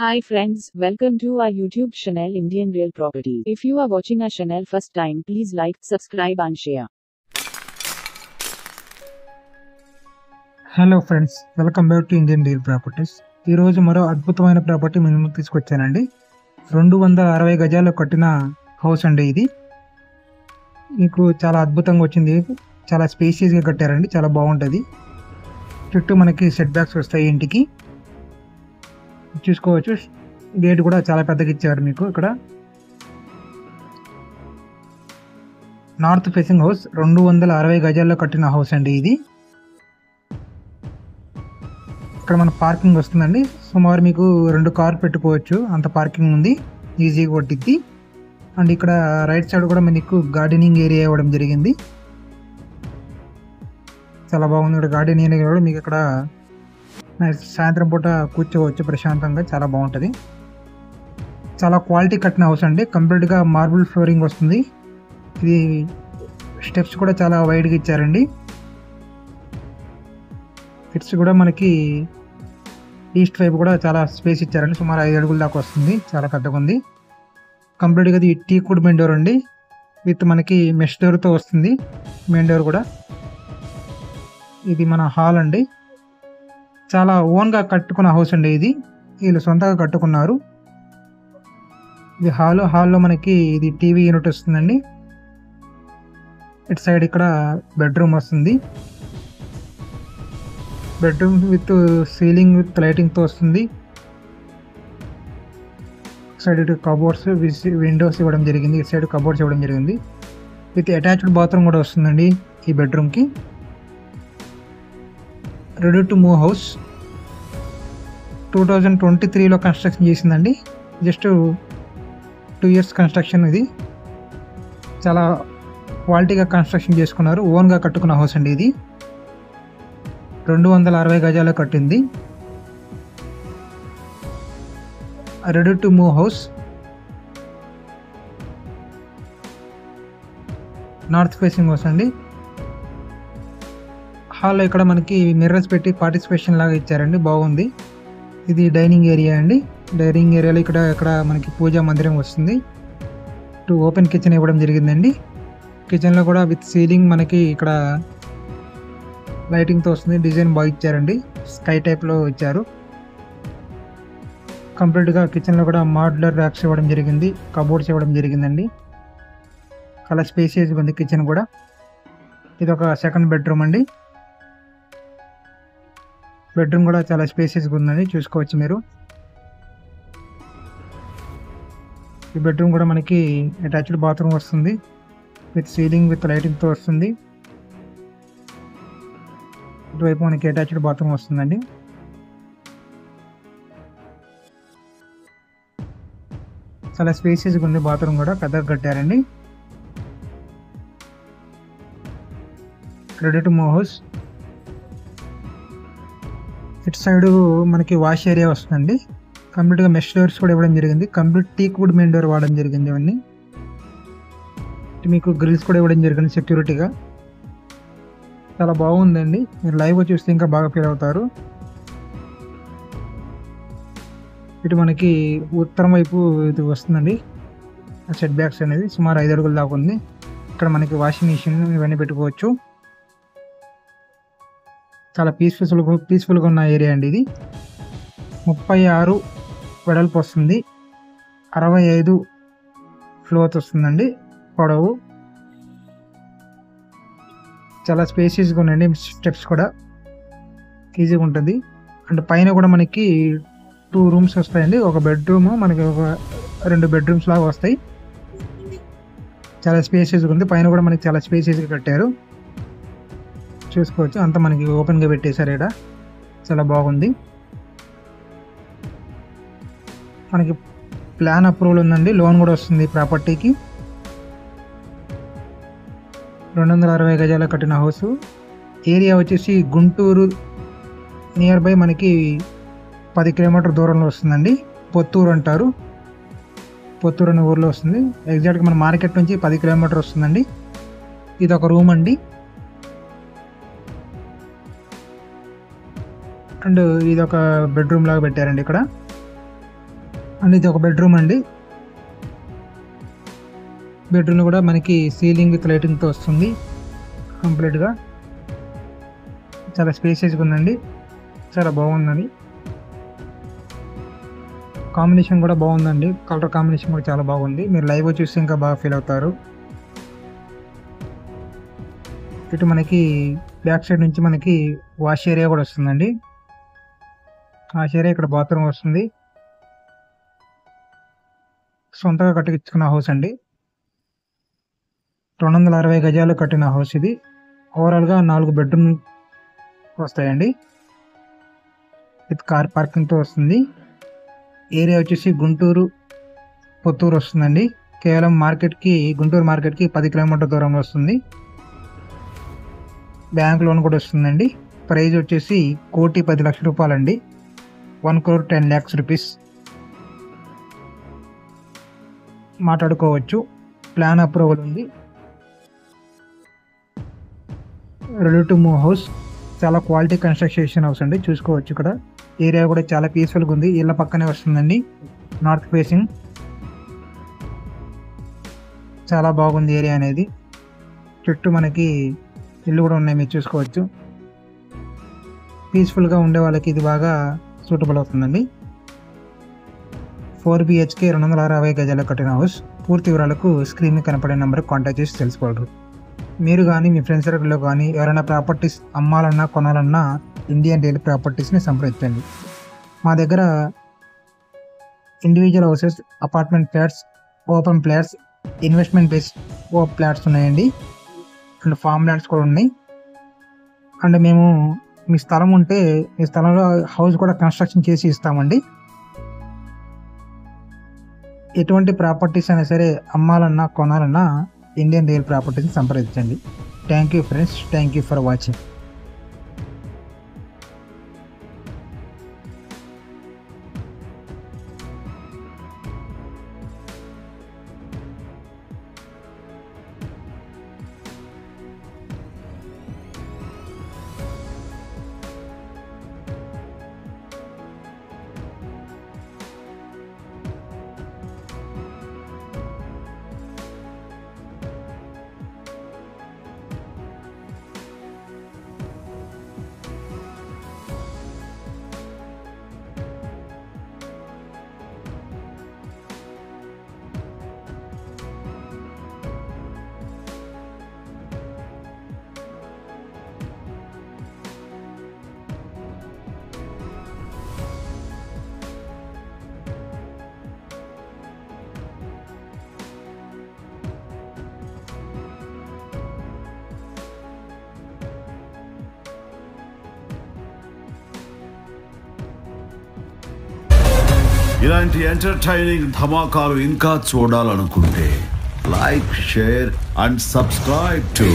Hi friends, welcome to our YouTube channel Indian Real Property. If you are watching our channel first time, please like, subscribe and share. Hello friends, welcome back to Indian real properties. ఈరోజు మరో అద్భుతమైన property మీ ముందుకు తీసుకొచ్చానండి. 260 గజాల్లో కట్టిన house అండి. ఇది మీకు చాలా అద్భుతంగా వచ్చింది. చాలా స్పేషియస్గా కట్టారండి, చాలా బాగుంటుంది. చుట్టూ మనకి సెట్ బ్యాక్స్ వస్తాయి. ఇంటికి చూసుకోవచ్చు, గేట్ కూడా చాలా పెద్దగా ఇచ్చారు మీకు. ఇక్కడ నార్త్ ఫేసింగ్ హౌస్, 260 గజాల్లో కట్టిన హౌస్ అండి ఇది. ఇక్కడ మన పార్కింగ్ వస్తుందండి. సుమారు మీకు 2 కార్లు పెట్టుకోవచ్చు, అంత పార్కింగ్ ఉంది, ఈజీగా కొట్టిద్ది. అండ్ ఇక్కడ రైట్ సైడ్ కూడా మీకు గార్డెనింగ్ ఏరియా ఇవ్వడం జరిగింది. చాలా బాగుంది. ఇక్కడ గార్డెనింగ్ ఏరియా కూడా మీకు ఇక్కడ సాయంత్రం పూట కూర్చోవచ్చు ప్రశాంతంగా, చాలా బాగుంటుంది. చాలా క్వాలిటీ కట్టిన హౌస్ అండి. కంప్లీట్గా మార్బుల్ ఫ్లోరింగ్ వస్తుంది. ఇది స్టెప్స్ కూడా చాలా వైడ్గా ఇచ్చారండి. కిడ్స్ కూడా మనకి ఈస్ట్ వైపు కూడా చాలా స్పేస్ ఇచ్చారండి. సుమారు 5 అడుగుల దాకా వస్తుంది, చాలా పెద్దగా ఉంది. కంప్లీట్గా ఇది టీకుడ్ మెయిన్ డోర్ అండి, విత్ మనకి మెష్ డోర్తో వస్తుంది. మెయిన్ డోర్ కూడా ఇది మన హాల్ అండి. చాలా ఓన్గా కట్టుకున్న హౌస్ అండి ఇది. వీళ్ళు సొంతంగా కట్టుకున్నారు. ఇది హాల్లో మనకి ఇది టీవీ యూనిట్ వస్తుందండి. ఇటు సైడ్ ఇక్కడ బెడ్రూమ్ వస్తుంది. బెడ్రూమ్ విత్ సీలింగ్ విత్ లైటింగ్తో వస్తుంది. సైడ్ ఇటు కబోర్డ్స్, విండోస్ ఇవ్వడం జరిగింది. ఇటు సైడ్ కబోర్డ్స్ ఇవ్వడం జరిగింది. విత్ అటాచ్డ్ బాత్రూమ్ కూడా వస్తుందండి ఈ బెడ్రూమ్కి. Ready to move house. 2023లో కన్స్ట్రక్షన్ చేసిందండి. Just 2 years construction. ఇది చాలా క్వాలిటీగా కన్స్ట్రక్షన్ చేసుకున్నారు. ఓన్గా కట్టుకున్న హౌస్ అండి ఇది. 260 గజాలు కట్టింది. Ready to move house. North facing house అండి. హాల్లో ఇక్కడ మనకి మిర్రర్స్ పెట్టి పార్టిసిపేషన్ లాగా ఇచ్చారండి, బాగుంది. ఇది డైనింగ్ ఏరియా అండి. డైనింగ్ ఏరియాలో ఇక్కడ మనకి పూజా మందిరం వస్తుంది. ఓపెన్ కిచెన్ ఇవ్వడం జరిగిందండి. కిచెన్లో కూడా విత్ సీలింగ్ మనకి ఇక్కడ లైటింగ్తో వస్తుంది. డిజైన్ బాగా ఇచ్చారండి, స్కై టైప్లో ఇచ్చారు. కంప్లీట్గా కిచెన్లో కూడా మాడ్యులర్ ర్యాక్స్ ఇవ్వడం జరిగింది, కబోర్డ్స్ ఇవ్వడం జరిగిందండి. చాలా స్పేసియస్గా ఉంది కిచెన్ కూడా. ఇది ఒక సెకండ్ బెడ్రూమ్ అండి. బెడ్రూమ్ కూడా చాలా స్పేసియస్గా ఉందండి, చూసుకోవచ్చు మీరు. ఈ బెడ్రూమ్ కూడా మనకి అటాచ్డ్ బాత్రూమ్ వస్తుంది, విత్ సీలింగ్ విత్ లైటింగ్తో వస్తుంది. ఇటువైపు మనకి అటాచ్డ్ బాత్రూమ్ వస్తుందండి. చాలా స్పేసియస్గా ఉంది. బాత్రూమ్ కూడా పెద్దగా కట్టారండి. Ready to move house. ఇటు సైడ్ మనకి వాష్ ఏరియా వస్తుందండి. కంప్లీట్గా మెష్ డోర్స్ కూడా ఇవ్వడం జరిగింది. కంప్లీట్ టీక్వుడ్ మెయిన్ డోర్ వాడడం జరిగింది. ఇవన్నీ మీకు గ్రిల్స్ కూడా ఇవ్వడం జరిగింది సెక్యూరిటీగా. చాలా బాగుందండి. మీరు లైవ్గా చూస్తే ఇంకా బాగా ఫీల్ అవుతారు. ఇటు మనకి ఉత్తరం వైపు ఇది వస్తుందండి సెట్ బ్యాక్స్ అనేది. సుమారు 5 అడుగుల దాకా ఉంది. ఇక్కడ మనకి వాషింగ్ మిషన్ ఇవన్నీ పెట్టుకోవచ్చు. చాలా పీస్ఫుల్గా ఉన్న ఏరియా అండి ఇది. 36 వెడల్పు వస్తుంది, 65 ఫ్లోత్ వస్తుందండి పొడవు. చాలా స్పేసియస్గా ఉన్నాయండి. స్టెప్స్ కూడా ఈజీగా ఉంటుంది. అంటే పైన కూడా మనకి 2 రూమ్స్ వస్తాయండి. ఒక బెడ్రూమ్, మనకి ఒక 2 బెడ్రూమ్స్ లాగా వస్తాయి. చాలా స్పేసియస్గా ఉంది. పైన కూడా మనకి చాలా స్పేసియస్గా కట్టారు, చూసుకోవచ్చు. అంతా మనకి ఓపెన్గా పెట్టేశారు. ఇక్కడ చాలా బాగుంది. మనకి ప్లాన్ అప్రూవల్ ఉందండి, లోన్ కూడా వస్తుంది ప్రాపర్టీకి. 260 గజాల కట్టిన హౌస్. ఏరియా వచ్చేసి గుంటూరు నియర్ బై మనకి 10 కిలోమీటర్ దూరంలో వస్తుందండి. పొత్తూరు అంటారు. పొత్తూరు అనే ఊర్లో వస్తుంది. ఎగ్జాక్ట్గా మన మార్కెట్ నుంచి 10 కిలోమీటర్ వస్తుందండి. ఇది ఒక రూమ్ అండి. అండ్ ఇది ఒక బెడ్రూమ్ లాగా పెట్టారండి. ఇక్కడ అండ్ ఇది ఒక బెడ్రూమ్ అండి. బెడ్రూమ్ కూడా మనకి సీలింగ్ విత్ లైటింగ్తో వస్తుంది కంప్లీట్గా. చాలా స్పేసియస్గా ఉందండి, చాలా బాగుందండి. కాంబినేషన్ కూడా బాగుందండి, కలర్ కాంబినేషన్ కూడా చాలా బాగుంది. మీరు లైవ్ చూస్తే ఇంకా బాగా ఫీల్ అవుతారు. ఇటు మనకి బ్యాక్ సైడ్ నుంచి మనకి వాష్ ఏరియా కూడా వస్తుందండి. వాష్ ఏరియా ఇక్కడ బాత్రూమ్ వస్తుంది. సొంతగా కట్టించుకున్న హౌస్ అండి. 260 గజాలు కట్టిన హౌస్ ఇది. ఓవరాల్గా 4 బెడ్రూమ్ వస్తాయండి. విత్ కార్ పార్కింగ్తో వస్తుంది. ఏరియా వచ్చేసి గుంటూరు పుత్తూరు వస్తుందండి. కేవలం గుంటూరు మార్కెట్కి 10 కిలోమీటర్ దూరంలో వస్తుంది. బ్యాంక్ లోన్ కూడా వస్తుందండి. ప్రైజ్ వచ్చేసి 1,10,00,000 రూపాయలండి. 1,10,00,000 రూపీస్ మాట్లాడుకోవచ్చు. ప్లాన్ అప్రూవల్ ఉంది. Ready to move house. చాలా క్వాలిటీ కన్స్ట్రక్షన్ హౌస్ అండి, చూసుకోవచ్చు. ఇక్కడ ఏరియా కూడా చాలా పీస్ఫుల్గా ఉంది. ఇళ్ళ పక్కనే వస్తుందండి, నార్త్ ఫేసింగ్. చాలా బాగుంది ఏరియా అనేది. చుట్టూ మనకి ఇల్లు కూడా ఉన్నాయి, మీరు చూసుకోవచ్చు. పీస్ఫుల్గా ఉండే వాళ్ళకి ఇది బాగా సూటబుల్ అవుతుందండి. 4 BHK 260 గజాలు కట్టిన హౌస్. పూర్తి వివరాలకు స్క్రీన్ మీద కనపడే నెంబర్కి కాంటాక్ట్ చేసి తెలుసుకోగలరు. మీరు కానీ మీ ఫ్రెండ్స్ సర్కిల్లో కానీ ఎవరైనా ప్రాపర్టీస్ అమ్మాలన్నా కొనాలన్నా ఇండియన్ రియల్ ప్రాపర్టీస్ని సంప్రదించండి. మా దగ్గర individual houses, apartment flats, open flats, investment based flats ఉన్నాయండి. అండ్ ఫామ్ ల్యాండ్స్ కూడా ఉన్నాయి. అండ్ మేము మీ స్థలం ఉంటే మీ స్థలంలో హౌస్ కూడా కన్స్ట్రక్షన్ చేసి ఇస్తామండి. ఎటువంటి ప్రాపర్టీస్ అయినా సరే అమ్మాలన్నా కొనాలన్నా ఇండియన్ రియల్ ప్రాపర్టీస్ని సంప్రదించండి. Thank you friends, thank you for watching. ఇలాంటి ఎంటర్టైనింగ్ ధమాకాలు ఇంకా చూడాలనుకుంటే like, share and subscribe to